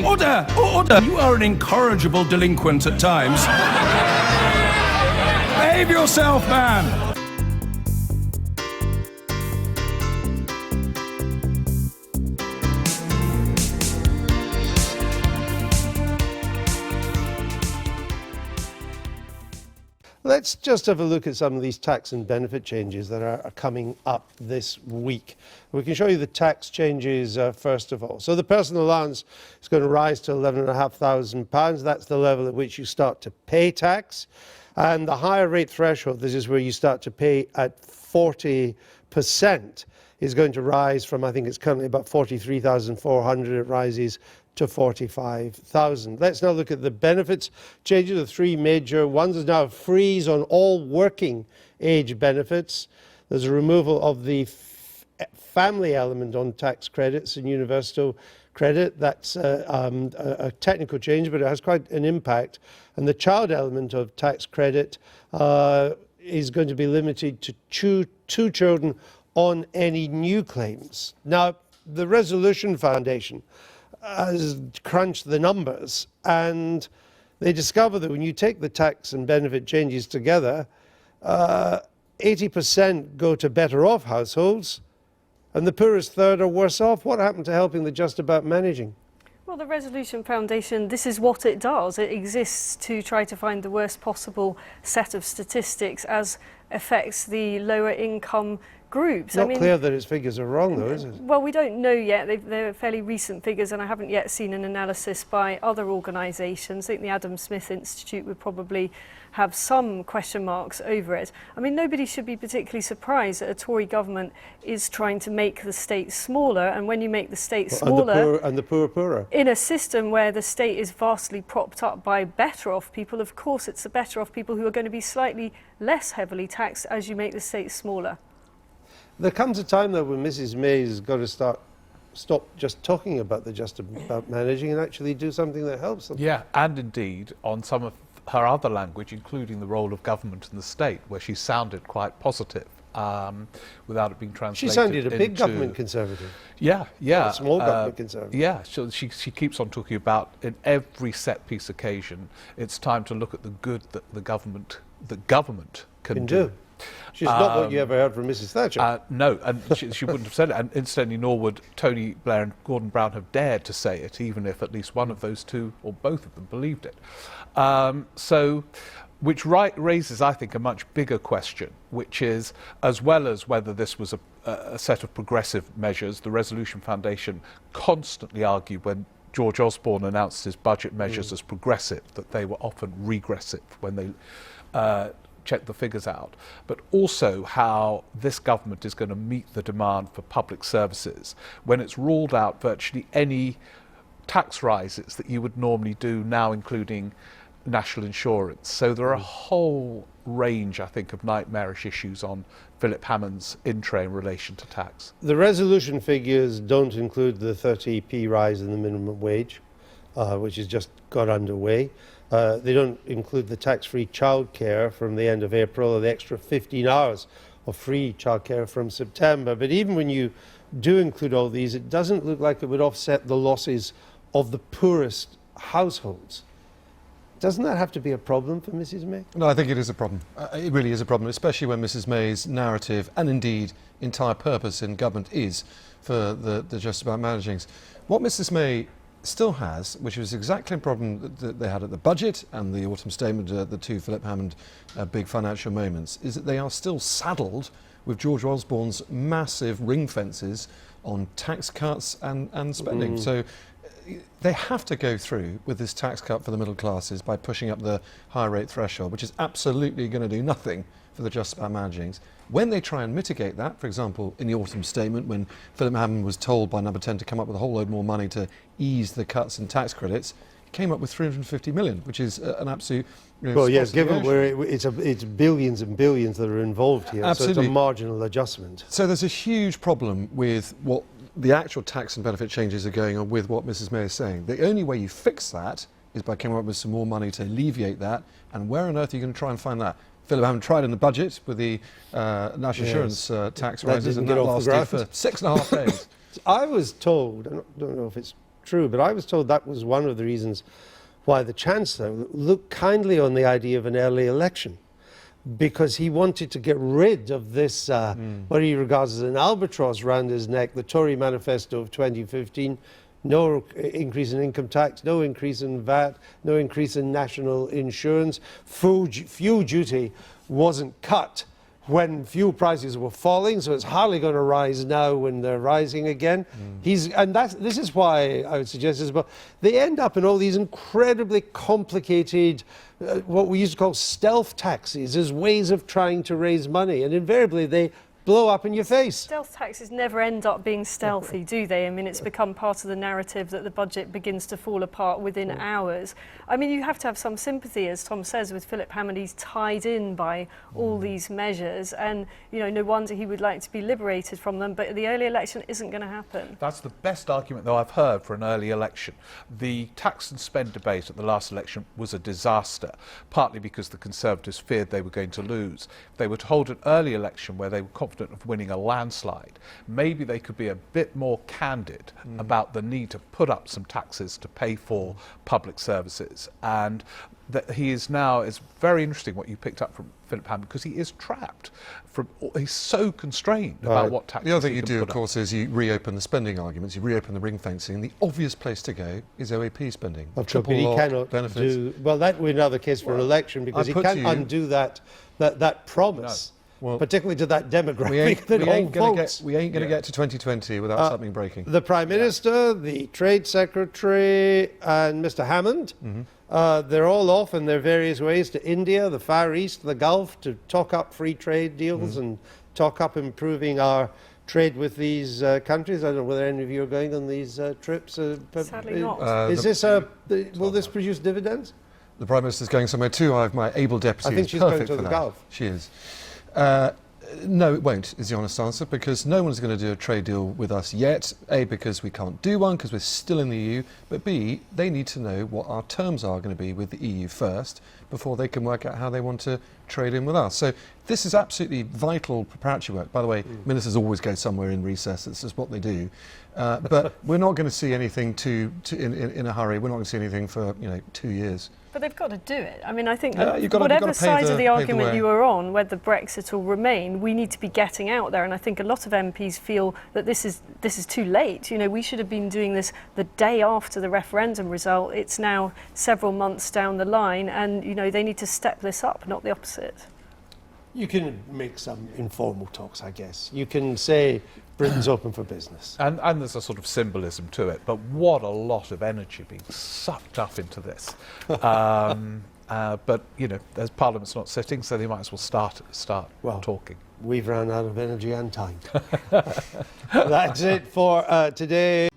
Order! Order! You are an incorrigible delinquent at times. Behave yourself, man! Let's just have a look at some of these tax and benefit changes that are coming up this week. We can show you the tax changes first of all. So the personal allowance is going to rise to £11,500. That's the level at which you start to pay tax. And the higher rate threshold, this is where you start to pay at 40%, is going to rise from, I think it's currently about 43,400. It rises to 45,000. Let's now look at the benefits changes. The three major ones is now a freeze on all working age benefits. There's a removal of the family element on tax credits and universal credit. That's a technical change, but it has quite an impact. And the child element of tax credit is going to be limited to two children on any new claims. Now, the Resolution Foundation has crunched the numbers, and they discover that when you take the tax and benefit changes together, 80% go to better off households, and the poorest third are worse off. What happened to helping the just about managing? Well, the Resolution Foundation, this is what it does. It exists to try to find the worst possible set of statistics as affects the lower income groups. Not clear that its figures are wrong, though, is it? Well, we don't know yet. They're fairly recent figures, and I haven't yet seen an analysis by other organisations. I think the Adam Smith Institute would probably have some question marks over it. I mean, nobody should be particularly surprised that a Tory government is trying to make the state smaller, and when you make the state smaller... And the poor poorer. In a system where the state is vastly propped up by better off people, of course it's the better off people who are going to be slightly less heavily taxed as you make the state smaller. There comes a time, though, when Mrs May's got to stop just talking about the just about managing and actually do something that helps them. Yeah, and indeed on some of her other language, including the role of government and the state, where she sounded quite positive without it being translated. She sounded a big government conservative. Yeah, yeah. A small government conservative. Yeah, so she keeps on talking about in every set piece occasion, it's time to look at the good that the government can do. She's not what you ever heard from Mrs Thatcher. No, and she wouldn't have said it. And incidentally, nor would Tony Blair and Gordon Brown have dared to say it, even if at least one of those two or both of them believed it. Which raises, I think, a much bigger question, which is, as well as whether this was a set of progressive measures, the Resolution Foundation constantly argued when George Osborne announced his budget measures as progressive, that they were often regressive when they check the figures out, but also how this government is going to meet the demand for public services when it's ruled out virtually any tax rises that you would normally do now, including national insurance. So there are a whole range, I think, of nightmarish issues on Philip Hammond's in-tray in relation to tax. The resolution figures don't include the 30p rise in the minimum wage, which has just got underway. They don't include the tax-free childcare from the end of April, or the extra 15 hours of free childcare from September. But even when you do include all these, it doesn't look like it would offset the losses of the poorest households. Doesn't that have to be a problem for Mrs May? No, I think it is a problem. It really is a problem, especially when Mrs May's narrative and indeed entire purpose in government is for the just about managings. What Mrs May still has, which was exactly a problem that they had at the budget and the autumn statement, the two Philip Hammond big financial moments, is that they are still saddled with George Osborne's massive ring fences on tax cuts and spending. So they have to go through with this tax cut for the middle classes by pushing up the higher rate threshold, which is absolutely going to do nothing for the just about managings. When they try and mitigate that, for example, in the autumn statement, when Philip Hammond was told by Number 10 to come up with a whole load more money to ease the cuts in tax credits, he came up with 350 million, which is an absolute... well, yes, given where it's billions and billions that are involved here, absolutely. So it's a marginal adjustment. So there's a huge problem with what the actual tax and benefit changes are going on with what Mrs May is saying. The only way you fix that is by coming up with some more money to alleviate that, and where on earth are you going to try and find that? Philip Hammond tried in the budget with the national insurance tax rises, and that lasted for 6.5 days. I was told, I don't know if it's true, but I was told that was one of the reasons why the Chancellor looked kindly on the idea of an early election, because he wanted to get rid of this, what he regards as an albatross round his neck, the Tory manifesto of 2015, no increase in income tax, no increase in VAT, no increase in national insurance, fuel duty wasn't cut when fuel prices were falling, so it's hardly going to rise now when they're rising again. This is why I would suggest this, but they end up in all these incredibly complicated, what we used to call stealth taxes, as ways of trying to raise money, and invariably they blow up in your face. Stealth taxes never end up being stealthy, do they? I mean, it's become part of the narrative that the budget begins to fall apart within hours. I mean, you have to have some sympathy, as Tom says, with Philip Hammond. He's tied in by all these measures, and, you know, no wonder he would like to be liberated from them, but the early election isn't going to happen. That's the best argument, though, I've heard for an early election. The tax and spend debate at the last election was a disaster, partly because the Conservatives feared they were going to lose. If they were to hold an early election where they were confident of winning a landslide, maybe they could be a bit more candid about the need to put up some taxes to pay for public services. And that he is now, it's very interesting what you picked up from Philip Hammond, because he is trapped. He's so constrained about what taxes. The other thing you do, of put up. course, is you reopen the spending arguments, you reopen the ring fencing. The obvious place to go is OAP spending. But he cannot benefits. do, well, that would be another case for an election, because he can't undo that promise. Well, particularly to that demographic we ain't going to Yeah. get to 2020 without something breaking. The Prime Minister, the Trade Secretary, and Mr. Hammond, they're all off in their various ways to India, the Far East, the Gulf, to talk up free trade deals and talk up improving our trade with these countries. I don't know whether any of you are going on these trips. Sadly not. Will this produce dividends? The Prime Minister's going somewhere too. I have my able deputy. I think she's perfect going to for the that. Gulf. She is. No, it won't, is the honest answer, because no one's going to do a trade deal with us yet. A, because we can't do one, because we're still in the EU, but B, they need to know what our terms are going to be with the EU first, before they can work out how they want to trade in with us. So this is absolutely vital preparatory work. By the way, ministers always go somewhere in recess, it's just what they do. But we're not going to see anything in a hurry. We're not going to see anything for 2 years. But they've got to do it. I mean, I think whatever side of the argument you are on, whether Brexit will remain, we need to be getting out there. And I think a lot of MPs feel that this is too late. You know, we should have been doing this the day after the referendum result. It's now several months down the line, and you know they need to step this up, not the opposite. You can make some informal talks, I guess. You can say Britain's open for business. And there's a sort of symbolism to it, but what a lot of energy being sucked up into this. But, you know, as Parliament's not sitting, so they might as well start talking. We've run out of energy and time. That's it for today.